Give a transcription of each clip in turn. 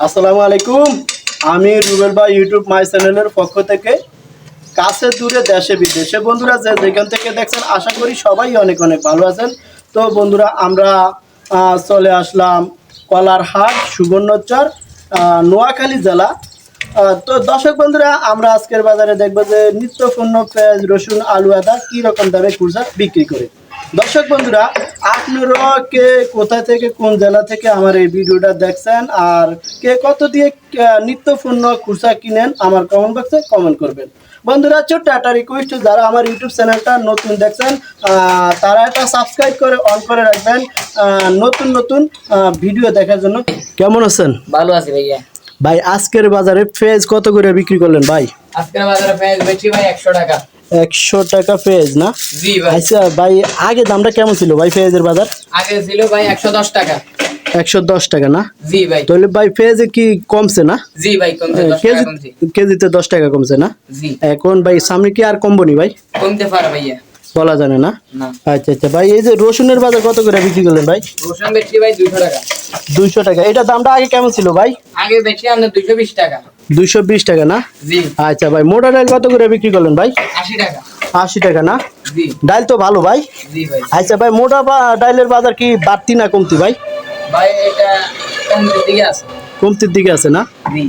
আসসালামু আলাইকুম। আমি রুবেল ভাই ইউটিউব মাই চ্যানেলের পক্ষ থেকে কাছে দূরে দেশে বিদেশে বন্ধুরা যে যেখান থেকে দেখছেন আশা করি সবাই অনেক অনেক ভালো আছেন। তো বন্ধুরা আমরা চলে আসলাম কলারহাট সুবর্ণচর নোয়াখালী জেলা। তো দর্শক বন্ধুরা আমরা আজকের বাজারে দেখবো যে নিত্য পণ্য পেঁয়াজ রসুন আলু আদা কী রকম দামে খুচরা বিক্রি করে। দর্শক বন্ধুরা আপনারা কে কোথা থেকে কোন জেলা থেকে আমার এই ভিডিওটা দেখছেন আর কে কত দিয়ে নিত্য পণ্য খুচরা কিনেন আমার কমেন্ট বক্সে কমেন্ট করবেন। বন্ধুরা ছোট্ট একটা রিকোয়েস্ট, যারা আমার ইউটিউব চ্যানেলটা নতুন দেখছেন তারা এটা সাবস্ক্রাইব করে অন করে রাখবেন নতুন নতুন ভিডিও দেখার জন্য। কেমন আছেন? ভালো আছি ভাইয়া। ভাই আজকের বাজারে পেঁয়াজ কত করে বিক্রি করলেন ভাই? আজকের বাজারে পেঁয়াজ বেচি ভাই 100 টাকা। 100 টাকা পেঁয়াজ না? জি ভাই। আচ্ছা ভাই আগে দামটা কেমন ছিল ভাই পেঁয়াজের বাজার? আগে ছিল ভাই 110 টাকা। 110 টাকা না? জি ভাই। তাহলে ভাই পেঁয়াজে কি কমছে না? জি ভাই কমছে 10 টাকা কমছে। কেজিতে 10 টাকা কমছে না? জি। এখন ভাই সামনে কি আর কমবো নি ভাই? কমতে পারে ভাইয়া। বলা জানে না? না। আচ্ছা আচ্ছা ভাই এই যে রসুনের বাজার কত করে বিক্রি করলেন ভাই? রসুন বেচি ভাই 200 টাকা। 200 টাকা। এটা দামটা আগে কেমন ছিল ভাই? আগে বেচি আমরা 220 টাকা। 220 টাকা না? জি। আচ্ছা ভাই মোটা ডাল কত করে বিক্রি করলেন ভাই? 80 টাকা। 80 টাকা না? জি। ডাল তো ভালো ভাই। জি ভাই। আচ্ছা ভাই মোটা ডালের বাজার কি বাড়তি না কমতি ভাই? ভাই এটা কমতে দিকে আছে। কমতির দিকে আছে না? জি।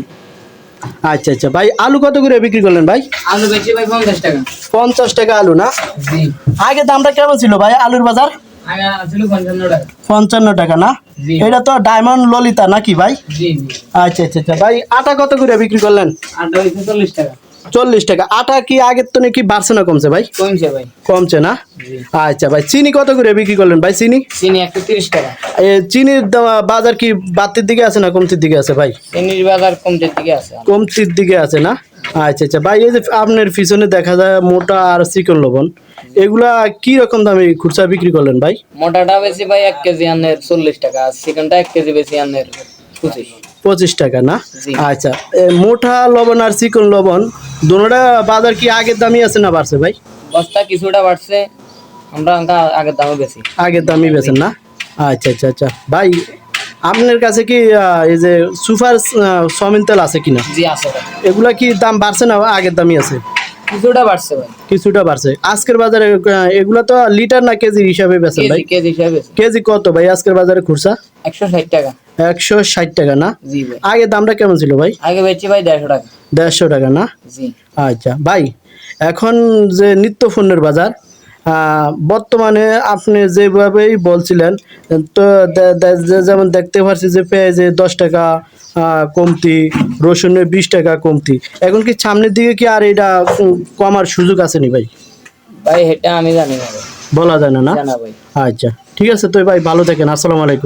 আচ্ছা আচ্ছা ভাই আলু কত করে বিক্রি করলেন ভাই? আলু বেচি ভাই 50 টাকা। 50 টাকা আলু না? জি। আগে দামটা কেমন ছিল ভাই আলুর বাজার? আগে ছিল 55 টাকা। 55 টাকা না? জি। এটা তো ডায়মন্ড ললিতা নাকি ভাই? জি জি। আচ্ছা আচ্ছা আচ্ছা ভাই আটা কত করে বিক্রি করলেন? আটা হইছে 40 টাকা। 40 টাকা। আটা কি আগের তো নাকি বাড়ছে না কমছে ভাই? কমছে ভাই। কমছে না? জি। আচ্ছা ভাই চিনি কত করে বিক্রি করলেন ভাই? চিনি চিনি 130 টাকা। চিনির বাজার কি বাড়তির দিকে আছে না কমতির দিকে আছে ভাই? চিনির বাজার কমতে দিকে আছে। কমতির দিকে আছে না? আচ্ছা আচ্ছা ভাই এই যে আপনার পিছনে দেখা যায় মোটা আর চিকন লবণ, এগুলা কি রকম দামে খুচরা বিক্রি করলেন ভাই? মোটাটা বেশি ভাই 1 কেজি আনের 40 টাকা, আর চিকেনটা 1 কেজি বেশি আনের 25 টাকা না? জি। আচ্ছা মোটা লবণ আর চিকন লবণ দুটোটা বাজার কি আগের দামই আছে না বাড়ছে ভাই? বস্তা কিছুটা বাড়ছে, আমরা আগের দামে বেশি। আগের দামই বেছেন না? আচ্ছা আচ্ছা আচ্ছা ভাই আপনার কাছে কি এই যে সুপার সয়াবিন তেল আছে কিনা? জি আছে ভাই। এগুলা কি দাম বাড়ছে না আগের দামই আছে? কিছুটা বাড়ছে ভাই। কিছুটা বাড়ছে। আজকের বাজারে এগুলা তো লিটার না কেজি হিসাবে বেচেন ভাই? কেজি হিসাবে। কেজি কত ভাই আজকের বাজারে খুচরা? 160 টাকা। 160 টাকা না? জি ভাই। আগে দামটা কেমন ছিল ভাই? আগে বেচি ভাই 150 টাকা। 150 টাকা না? জি। আচ্ছা ভাই এখন যে নিত্য পণ্যের বাজার বর্তমানে আপনি যেভাবেই বলছিলেন তো যেমন দেখতে পাচ্ছি যে পেঁয়াজে 10 টাকা কমতি, রসুনে 20 টাকা কমতি, এখন কি সামনের দিকে কি আর এটা কমার সুযোগ আছে নি ভাই? ভাই এটা আমি জানি না ভাই। বলা যায় না না? জানা ভাই। আচ্ছা ঠিক আছে তো ভাই ভালো থাকেন। আসসালামু আলাইকুম।